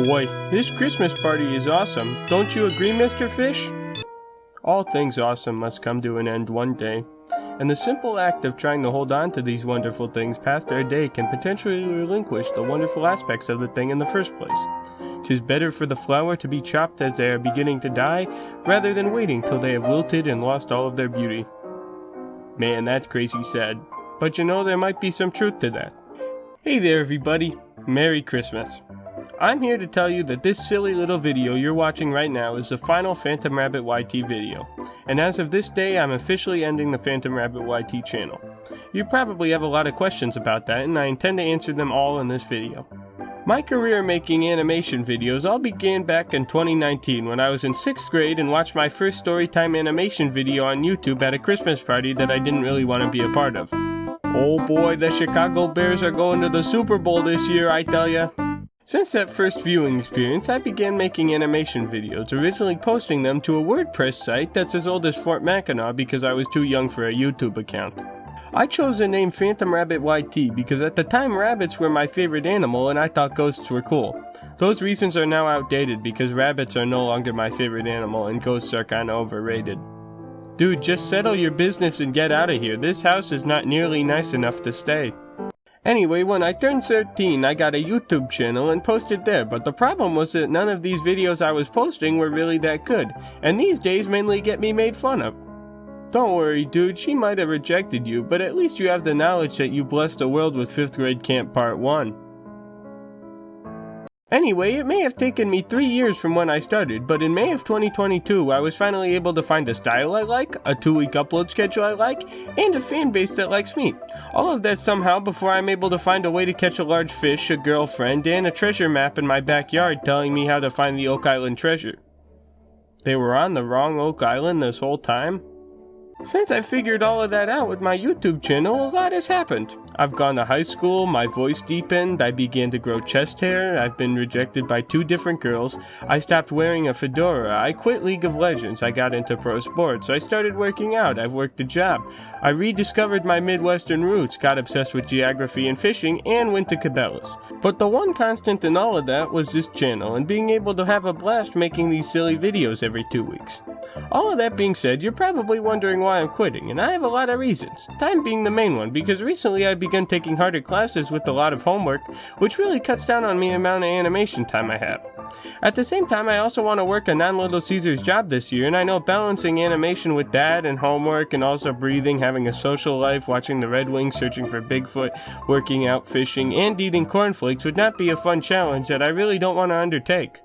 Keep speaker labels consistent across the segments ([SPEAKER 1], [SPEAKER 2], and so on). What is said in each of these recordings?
[SPEAKER 1] Boy, this Christmas party is awesome. Don't you agree, Mr. Fish? All things awesome must come to an end one day, and the simple act of trying to hold on to these wonderful things past their day can potentially relinquish the wonderful aspects of the thing in the first place. 'Tis better for the flower to be chopped as they are beginning to die, rather than waiting till they have wilted and lost all of their beauty. Man, that's crazy sad, but you know there might be some truth to that. Hey there everybody, Merry Christmas. I'm here to tell you that this silly little video you're watching right now is the final Phantom Rabbit YT video, and as of this day I'm officially ending the Phantom Rabbit YT channel. You probably have a lot of questions about that, and I intend to answer them all in this video. My career making animation videos all began back in 2019 when I was in 6th grade and watched my first storytime animation video on YouTube at a Christmas party that I didn't really want to be a part of. Oh boy, the Chicago Bears are going to the Super Bowl this year, I tell ya. Since that first viewing experience, I began making animation videos, originally posting them to a WordPress site that's as old as Fort Mackinac because I was too young for a YouTube account. I chose the name Phantom Rabbit YT because at the time rabbits were my favorite animal and I thought ghosts were cool. Those reasons are now outdated because rabbits are no longer my favorite animal and ghosts are kinda overrated. Dude, just settle your business and get out of here. This house is not nearly nice enough to stay. Anyway, when I turned 13, I got a YouTube channel and posted there, but the problem was that none of these videos I was posting were really that good, and these days mainly get me made fun of. Don't worry, dude, she might have rejected you, but at least you have the knowledge that you blessed the world with 5th grade camp part 1. Anyway, it may have taken me 3 years from when I started, but in May of 2022, I was finally able to find a style I like, a 2-week upload schedule I like, and a fan base that likes me. All of that somehow before I'm able to find a way to catch a large fish, a girlfriend, and a treasure map in my backyard telling me how to find the Oak Island treasure. They were on the wrong Oak Island this whole time? Since I figured all of that out with my YouTube channel, a lot has happened. I've gone to high school, my voice deepened, I began to grow chest hair, I've been rejected by 2 different girls, I stopped wearing a fedora, I quit League of Legends, I got into pro sports, I started working out, I've worked a job, I rediscovered my Midwestern roots, got obsessed with geography and fishing, and went to Cabela's. But the one constant in all of that was this channel, and being able to have a blast making these silly videos every 2 weeks. All of that being said, you're probably wondering why I'm quitting, and I have a lot of reasons. Time being the main one, because recently I've begun taking harder classes with a lot of homework, which really cuts down on the amount of animation time I have. At the same time, I also want to work a non-Little Caesars job this year, and I know balancing animation with that and homework and also breathing, having a social life, watching the Red Wings, searching for Bigfoot, working out, fishing, and eating cornflakes would not be a fun challenge that I really don't want to undertake.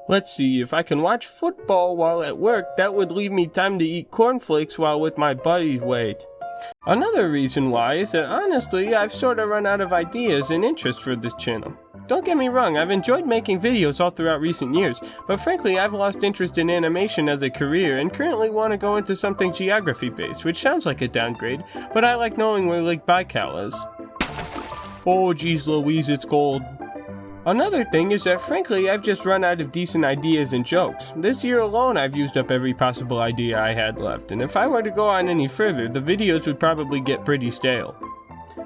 [SPEAKER 1] Let's see, if I can watch football while at work, that would leave me time to eat cornflakes while with my buddies. Wait. Another reason why is that honestly, I've sort of run out of ideas and interest for this channel. Don't get me wrong, I've enjoyed making videos all throughout recent years, but frankly I've lost interest in animation as a career and currently want to go into something geography based, which sounds like a downgrade, but I like knowing where Lake Baikal is. Oh geez Louise, it's cold. Another thing is that frankly I've just run out of decent ideas and jokes. This year alone I've used up every possible idea I had left, and if I were to go on any further, the videos would probably get pretty stale.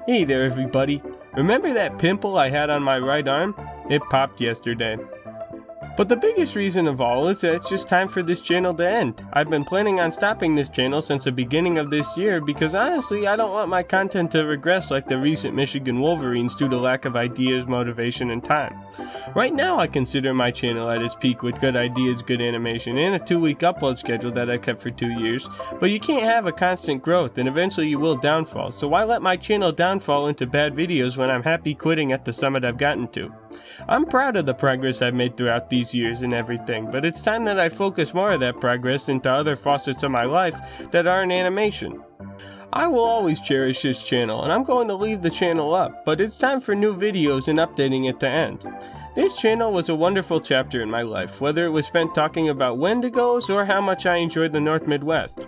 [SPEAKER 1] Hey there everybody, remember that pimple I had on my right arm? It popped yesterday. But the biggest reason of all is that it's just time for this channel to end. I've been planning on stopping this channel since the beginning of this year because honestly I don't want my content to regress like the recent Michigan Wolverines due to lack of ideas, motivation, and time. Right now I consider my channel at its peak with good ideas, good animation, and a 2-week upload schedule that I kept for 2 years, but you can't have a constant growth and eventually you will downfall, so why let my channel downfall into bad videos when I'm happy quitting at the summit I've gotten to? I'm proud of the progress I've made throughout these years and everything, but it's time that I focus more of that progress into other facets of my life that aren't animation. I will always cherish this channel, and I'm going to leave the channel up, but it's time for new videos and updating it to end. This channel was a wonderful chapter in my life, whether it was spent talking about Wendigos or how much I enjoyed the North Midwest.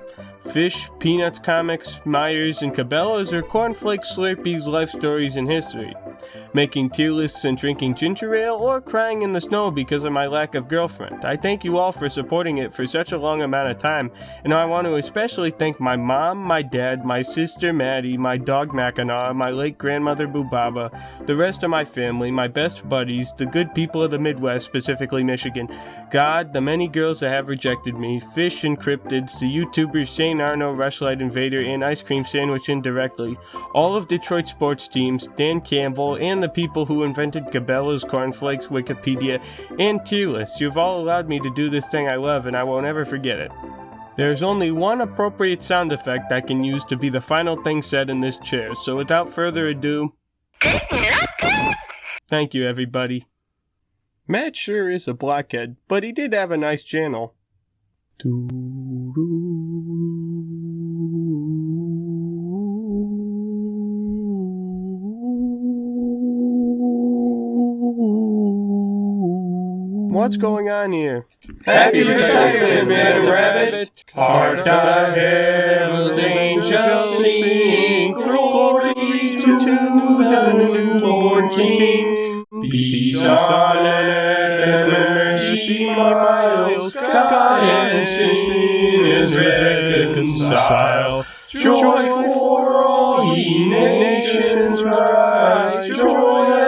[SPEAKER 1] Fish, Peanuts comics, Myers, and Cabela's, or Cornflakes, Slurpees, life stories, and history. making tier lists and drinking ginger ale, or crying in the snow because of my lack of girlfriend. I thank you all for supporting it for such a long amount of time, and I want to especially thank my mom, my dad, my sister Maddie, my dog Mackinaw, my late grandmother Boobaba, the rest of my family, my best buddies, the good people of the Midwest, specifically Michigan, God, the many girls that have rejected me, fish and cryptids, the YouTubers Shane Arno, Rushlight Invader, and Ice Cream Sandwich indirectly, all of Detroit sports teams, Dan Campbell, and the people who invented Cabela's, Cornflakes, Wikipedia, and tier lists. You've all allowed me to do this thing I love, and I won't ever forget it. There's only one appropriate sound effect I can use to be the final thing said in this chair, so without further ado, thank you everybody. Matt sure is a blockhead, but he did have a nice channel. What's going on here?
[SPEAKER 2] Happy retirement, Madam Rabbit! Heart I held, angels sing, glory to the newborn King. Peace on earth and mercy miles, God and sin is reconciled. Joy for all ye nations rise, joy